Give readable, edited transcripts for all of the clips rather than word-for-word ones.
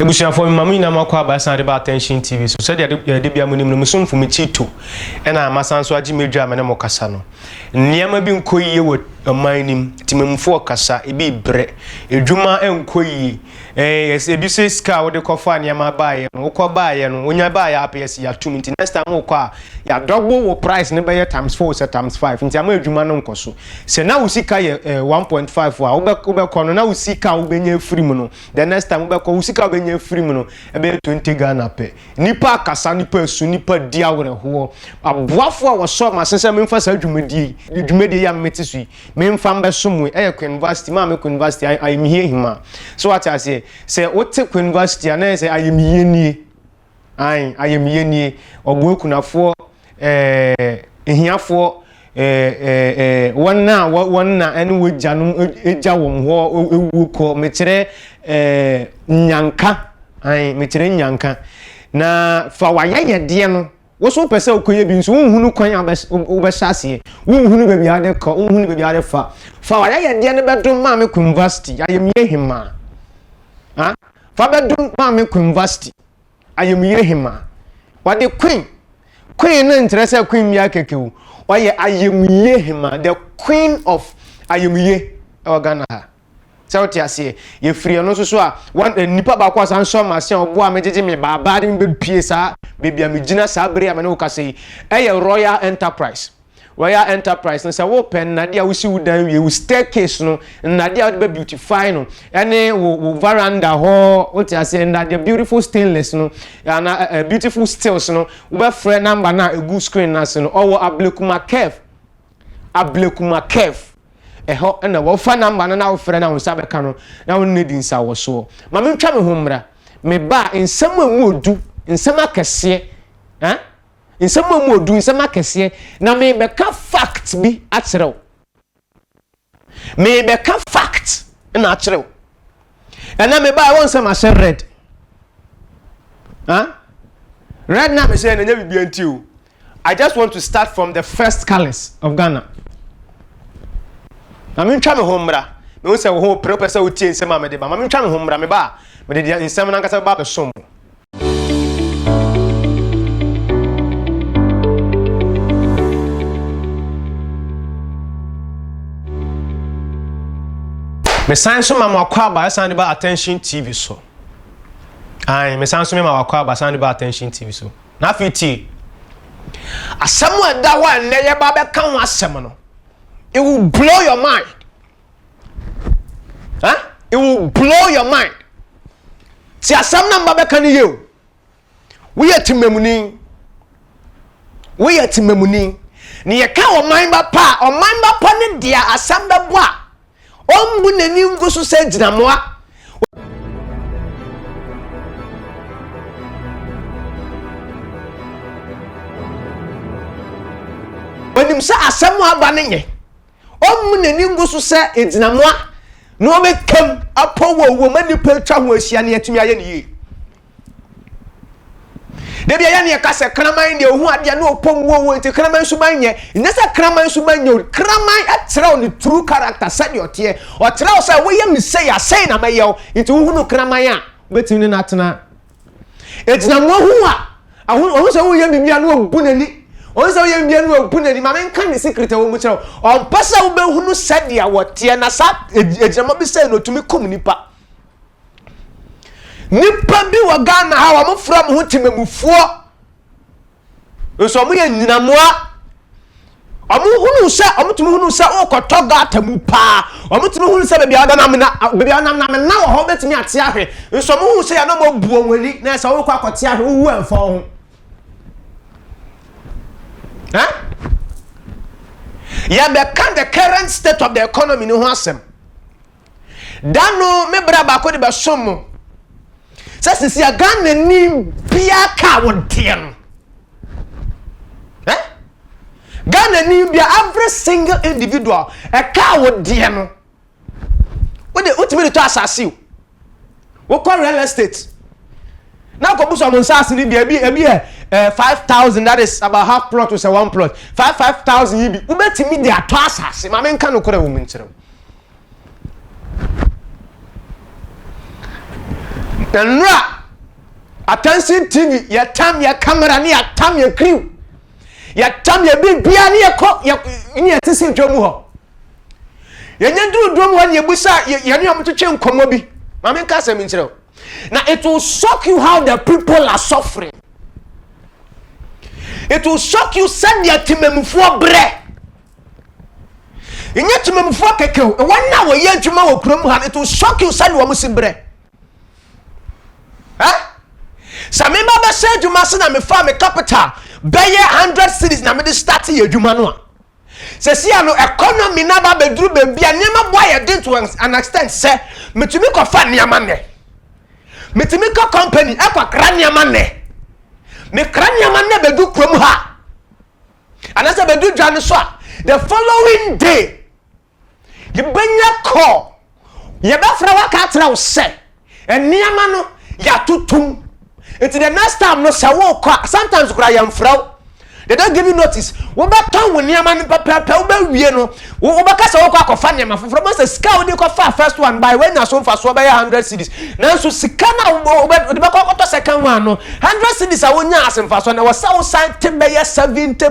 Ebusia for mama na makwa ba san de ba attention TV so said de bia munim no musumfu me chito e na amasan so agi medwa me ne mo kasa no niam bi nkoyie wo amanim timemfo kasa e bi bre edwuma enkoyie ebi se ska wo de kofa niam baaye no wo baaye no onya baaye apes ya 2 minutes next time wo kwa ya double wo price ne be times 4 or times 5 nti ama edwuma no nkoso se na wo sika ye 1.5 wa wo be kono na wo sika wo benya free mu no the next time wo be ko wo sika benya free mu no ebe Tvgh pe nipa kasa nipa su nipa dia wore ho aboafo a wo so ma sense memfa sa dwumadi ya metisu memfa mbe somu university ma me university I am here hima so what I say what university na say I am here ni I am here ni ogwo kunafo ehiafo wonna ene wojanu eja won ho ewu ko mekyere nyanka mekyere nyanka na fa wayeye de no wo so pese okoye bi nso unhunu kwan obesase unhunu bebi ade ko unhunu bebi ade fa wayeye de ne bedum ma me university ayemye hima ha fa bedum ma me university ayemye hima wade queen na interest queen mi akekewu waye ayemye hima the queen of ayemye Ghana ha so what you say ye free no so a one nipa ba kwa san so ma se obo a mejeje me baba de be pie sa bebi a me gina sa bere a me no ka say Royal Enterprise no say wo pen na dia wo si wudan wie wo staircase no na dia be beautify no ene wo veranda ho what you say na the beautiful stainless no na beautiful steels no wo be free number na egu screen na se no owo ablekuma cave eho na wo fa number na wo frɛ na wo sabe ka no na wo need nsa wo so ma me ntwa me ho mra me ba nsɛm amu odu nsɛm akɛse nsɛm amu odu nsɛm akɛse na me be ka fact bi akyerɛw me be ka fact na akyerɛw na me ba won nsɛm ahyɛ red red na me say na nya bibia nti o I just want to start from the first colors of Ghana. Na me ntwa me ho mra me won se wo ho purpose wo tie nsem amede ba ma me ntwa me ho mra me ba me de nsem na nkasa ba be som me sanso ma makwa ba san ba attention TV so me sanso me ma makwa ba san ba attention TV so na fiti asem wa da wa ne ye ba be kan ho asem no. It will blow your mind. It will blow your mind. See, asam na mba can you. We are timemuni. Ni ye ka o mind ba pa, o mind ba pa ne dia asam ba boa. O mbu nani ngo so se ginamoa. Onim sa asam wa ba ne nye. Nani ngo so se edinamoa no be kam apowo mani petwa ho ahia ne atumi aye ne yi de bia ya ne ka se kraman de ohu ade na opom wo nti kraman so manye nyesa kraman so manye kraman atreo ne true character said otie o treo say wo yam say ya say na mayew nti wo hunu kraman a betimi na atena edinamoa hu a ohu say wo yam bibia na obu nani onso ye mbia no opunani ma menka ne secret wo mu kyerɛ on pasa wo behunu sadia wote na sa ejama bi say no tumi kom nipa bi wa Ghana ha wa mo from ho timemufuo nso mo ye nyinamoa hunu sa tumi hunu sa o kotoga atamu pa tumi hunu sa bebia na wo ho betimi ate ahwe nso mo hunu sa ya no mo buo wani na sa wo kwa akote ahwe wo amfa ho ya be can the current state of the economy no asem dano me bra ba ko de be som sisi ya Ghana ni bia ka wonte no Ghana ni bia every single individual e ka wonte no wo de ultimate to asase wo ko real estate na ko buso mo nsase ni bia 5,000 that is about half plot to say one plot 5,000 yibi ubetimi de ato asase ma menka no kora wo munkyerem enra attention TV, your time, your camera, your time, your crew. Your time, your big piano, your cock, your sissy drum. You do drum when you busa, you know to change Komobi. Mamma Cassim intro. Now it will shock you how the people are suffering. It will shock you, send your team for bread. In your team for keke, 1 hour, yen tomorrow, it will shock you, send one musim bread. Huh? Some member said you must not me farm a capital. Buy 100 cities na me de start your Jumanoa. Se see no economy na ba bedru be bia nyama boy e dey to an extent say metumi ko fa nyama ne. Metumi ko company akwa kra nyama ne. Me kra nyama ne bedu krom ha. Anasa bedu dwan so the following day you benya call. Ye ba fra wa ka tra wo se. Nyama no ya tutum. It's the next time no say wo kwa sometimes kura yam frau. They don't give you notice. Wo ba ton wo niam an papa wo ba wie no. Wo ba ka say wo kwa kofa niam afoforo mo say sika wo dey kofa first one by when na so fa so ba 100 cedis. Na so sika na wo ba de ba koto second one no. 100 cedis a wo nya asemfa so na wo say wo sante be 70%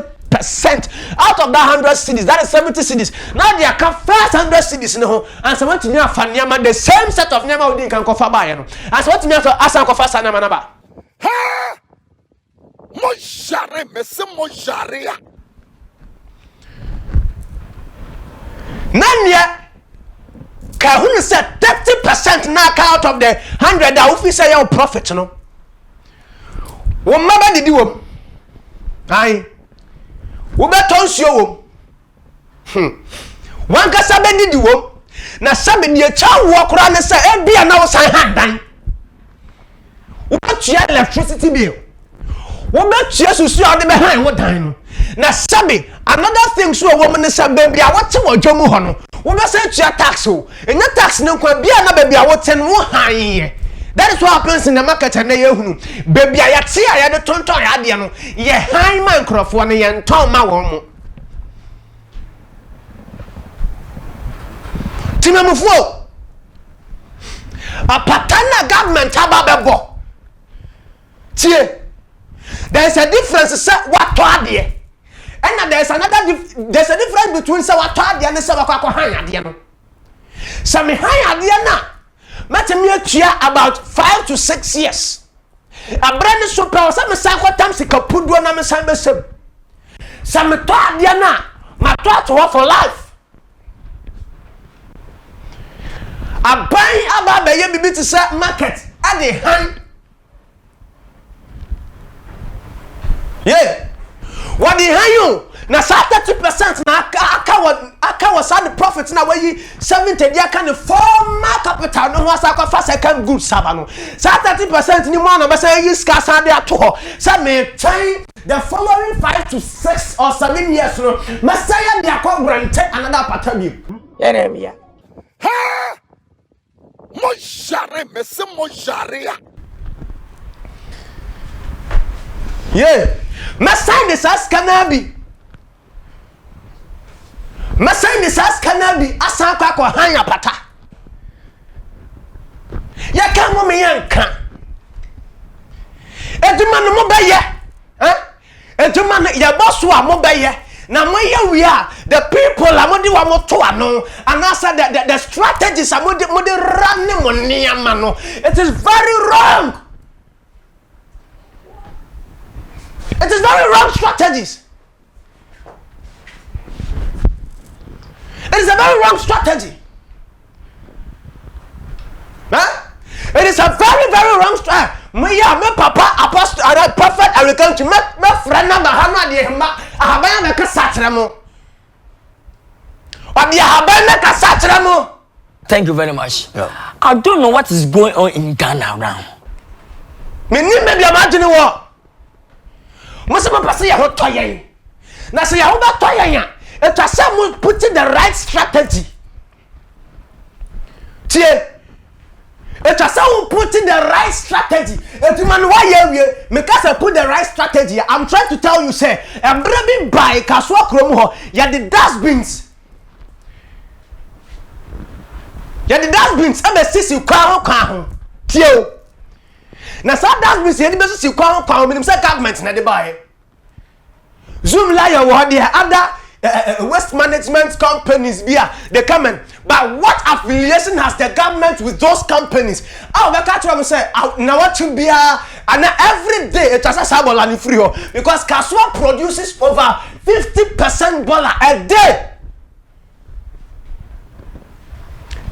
out of that 100 cedis. That is 70 cedis. Now they are first 100 cedis no and so what you nya fa niam the same set of niam wo dey kan kofa ba ye no. And so what you nya so asan kofa sa niam na ba. Ha! Mojare, mese mojaria. Nanya Kahun said 30% knock out of the 100 that if you say your profit, no. What mama did you? Aye. What better you? One casabe did you? Na sabe ni child walk around and say, "Eh, be an hour sign hand." What your electricity bill? What about you to see on the behind what time? Now, Sabi, another thing so a woman is a baby. I want to watch your mohono. What about your tax? And your tax no can be another baby. I want 10 more high. That is what happens in the market and the baby. I see I had a tonto adiano. Ye high Minecraft one and Tom Mawomo. Timamufo. A patana government ababo. Tie. There is a difference what to adie. And there's there's a difference between say what to adie and say what ko han adie no. Say me han adie na. Matemi atua about 5 to 6 years. Abrane so pe say me san ko tam sika puduo na me san besem. Say me to adie na, ma to for life. Aban aba be ye bibi to say market ade han. Yeah. What the hell? Now 30% na aka was the profits na we 70 dia kan former capital no was aka fa second good sabano. 30% ni mo na be say yi ska san de ato. Say me train the following 5 to 6 or 7 years no. Masaya de akọ grant another pattern bi. Yeremia. Ha! Mojare, mese mojaria. Yeah. Masai this as canabi. Masai this as canabi. Asan kwa hanya pata. Ya kamo me yanka. Eduma no mo baye. Eduma no ya boss wa mo baye. Na mo ye we are the people amodi wa mo to ano. And answer the strategies amodi run mo niama no. It is very wrong. It is very wrong strategies. It is a very wrong strategy. Huh? It is a very, very wrong strategy. Me papa apostle and prophet I will come to me friend number hana de hima ahaba na ka satre mo. Obi ahaba na ka satre mo. Thank you very much. Yeah. I don't know what is going on in Ghana now. Me ni me bia ma dwene wo. Most of my person ya to yen. Na say ya to yen ya. It was someone putting the right strategy. Tie. It was someone putting the right strategy. If man why you because I put the right strategy. I'm trying to tell you say, I'm bringing by Kaswa Krom ho, ya the dustbins. Ya the dustbins e be sisi kwa ho. Tie. na sa that means yɛde bɛso si kwan minim sɛ government na de bae Zoom liar wɔ there other waste management companies bia they come in, but what affiliation has the government with those companies? Oh, we catch them say now what you be and every day it has a sabol and free because Kaswa produces over 50% dollar a day.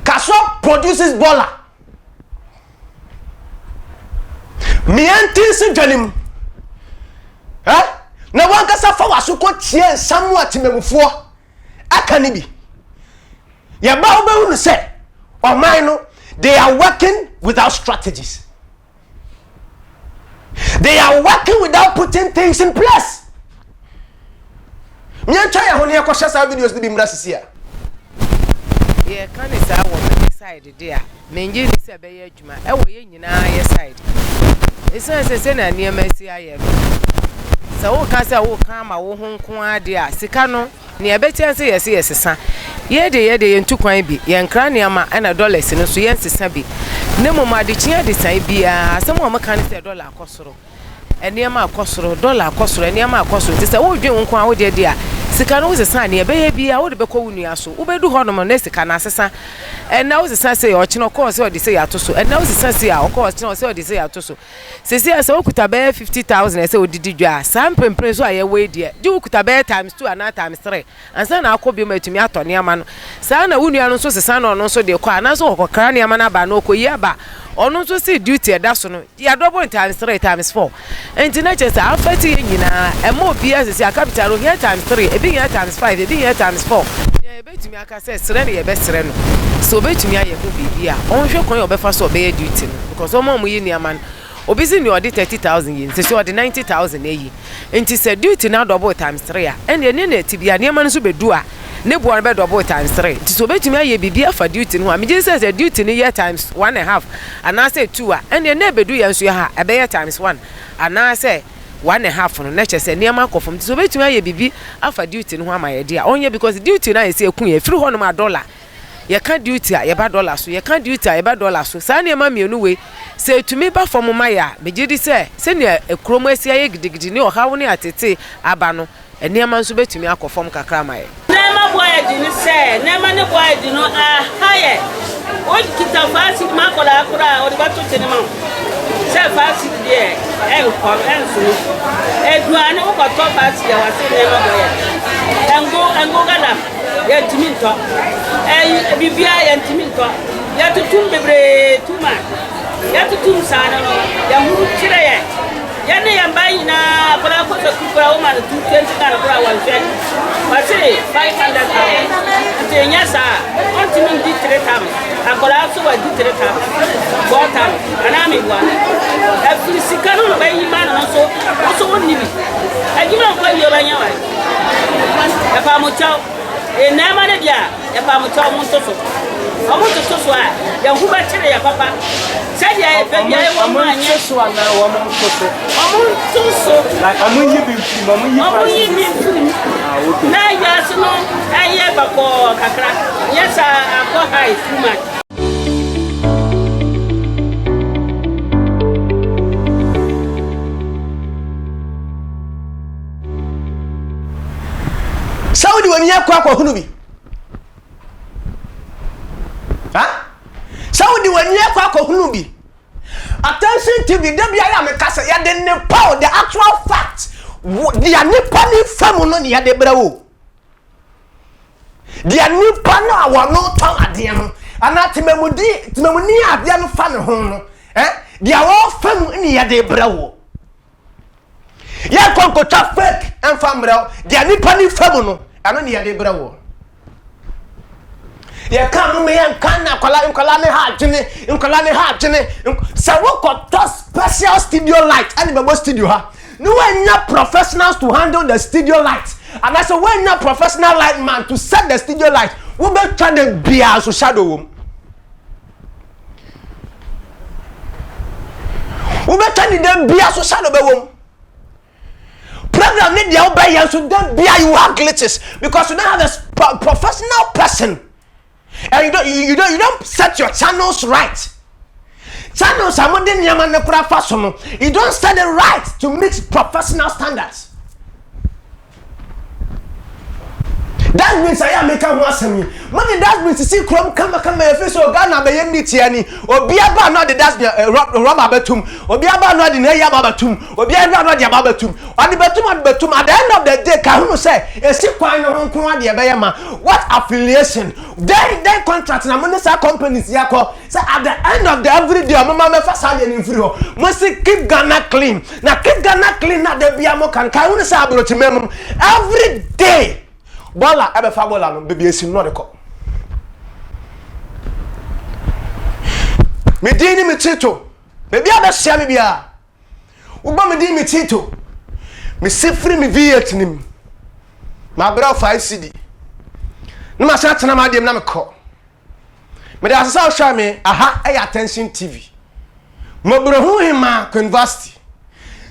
Kaswa produces dollar. Mianti si janim. Huh? Na wanka sa fa waso ko tie samu atimemufo aka ni bi ya ba obehu no say oman no they are working without strategies, they are working without putting things in place. Me antwa ya ho ne yakosha sa videos ni bi mra sisia ye kan isa wo me side there me ngi ni se be ye adwuma e wo ye nyina ye side ese na niam asi aye so wo ka se wo kan ma wo ho nko ade a sika no ne e beti anse yesesa ye de ntukwan bi ye nkra ne ama na dollars no so ye nsesa bi ne moma de chia de san bia asem wo meka ne se dollar akosoro ene ama akosoro dollar akosoro ene ama akosoro ti se wo dwen nko a wo de a sika no wo sesa ne e be ye bia wo de be ko wunua so wo be du hono na sika na asesa na wo sesa se o chino ko se o de se ya to so na wo sesa se a o ko chino se o de se ya to so sesi ase wo kuta be 50,000 se o didi dwa sam pempre so aye we de di wo kuta be times 2 and times 3 ansa na akobi matumi atone ama no sa na wunua no so sesa no no so de ko ana so okokra ne ama na ba no ko yi aba ono so see duty e da so no ya double times 3 times 4 enti na chese afati nyina e mo bia sesi a capital no here times 3 e bi here times 5 e bi here times 4 ya betumi aka se sere ne ye be sere no so betumi aye ko bibia onhwe kon ye obefa so be duty no because omo mo yi ni ama no obisi ni odi 30,000 yin sesi odi 90,000 eyi enti se duty na double times 3 a ene ne na tibia ne ama no so be du a ne bo be double times 3 ti so betumi aye bibia fa duty no a me just say duty ni year times 1.5 and I say 2 a ene ne be du ye nso ha e be times 1 and I say 1.5 no na che say ne ama kofom ti so betumi aye bibi afa duty no ama ye dia onye because duty na ye say ekun ye free ho no ma dollar ye kan duty a ye ba dollar so ye kan duty a ye ba dollar so sa ne ma mienu we say to me ba from my ya me gidi say ne ekromo asia ye gidigidi ne o hawo ne atete aba no ene ama nso betumi akofom kakra ma ye nema boy di ni say nema ne boy di no haye o kita fasi ma kola akura o di ba to tene ma say fasi die ko enso eduane o ko to fasi ya wa say nema boy engo gala ya timinto bibia ya timinto ya tutum bebre tuma ya tutum sana ya mu kire ya ne ya bayi na kula ko to kura o ma 20 kana kura 120 wase 500 te nya sa on timin di 3 tam akola so wa di 3 tam bo tam ana mi wa e fisika no bayi ma no so woni bi ajima ko yo banya wa e pa mo chao e na ma ne dia e pa mo chao mo to so a ya huba chire ya papa sai ya e pe bia e wo ma anya so na wo mo to so like amunyi bi mfi na ya so no aye ba ko kakra yes akọ high too much Saudi wani yakwa kwa hunu bi Saudi wani yakwa hunu bi Attention TV dem ya me kasa ya de ne power the actual fact dia nipa ni famu no ne ya de brawo dia nipa no awo no ton ade no ana timamuni ade no fa ne ho no dia wo famu ne ya de brawo ya konkota fake en fambrawo dia nipa ni famu no ano ne ya de brawo ya kan me yan kan na kola ne ha agene sa wo ko special studio light ani be studio ha no when professionals to handle the studio light and I say when professional light man to set the studio light we be try them bia so shadow wom we be try them bia so shadow be wom program need the obey you so them bia you have glitches because you don't have a professional person and you don't set your channels right. Channel someone didn't yaman the craft. You don't stand the right to meet professional standards. That means I am making one semi. Money that means to see come face or Ghana by Mitiani or be about not the das rubber betum or be about not the Naya Babatum or be about not the Babatum or the Batum at the end of the day. Kahuno say, a sick wine on Kuadia Bayama. What affiliation? Then contracts and Monesa companies Yako. So at the end of the every day, Mama Fasad in Frio must keep Ghana clean. Now keep Ghana clean, not the Biamo can Kahuno Sabro to mem every day. Bola ebe fa bola no bebe esi no de ko me dini me tito bebe abesia me bia wo ba me dini me tito me sefri me V8 nim ma bra 5 CD no ma sha tena ma dem na me ko me da asasa hwa me aha e attention TV mo bro hu hima university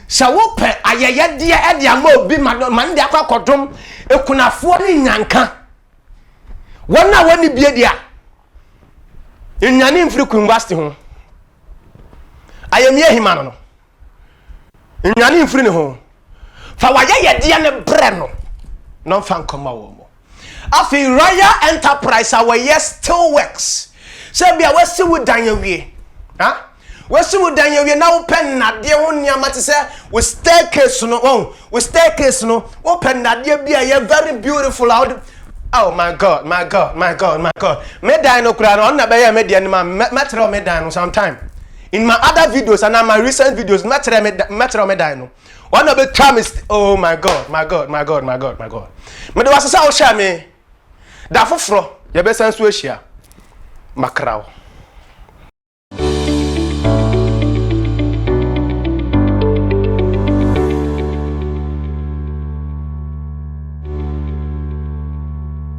sha wo pe ayeye de e de ama obi man de akwakodom ekunafo ni nyanka wona woni bie dia nyane mfiri university ho ayemie hima no nyane mfiri ne ho fa wayeye de ne bre no fa nkoma wo mo afi Royal Enterprise our yes still works so bia wasi wo dan yawie ha wasi wo dan yawie na wo pen na de ho niama te se we staircase no open na de bia ye very beautiful out. Oh my god me dan no kura no na be ye me de ma metro me dan no sometime in my other videos and my recent videos metro me dan no one of the time is oh my god me do asesa o sha me da foforo ye be san so ahia makrawo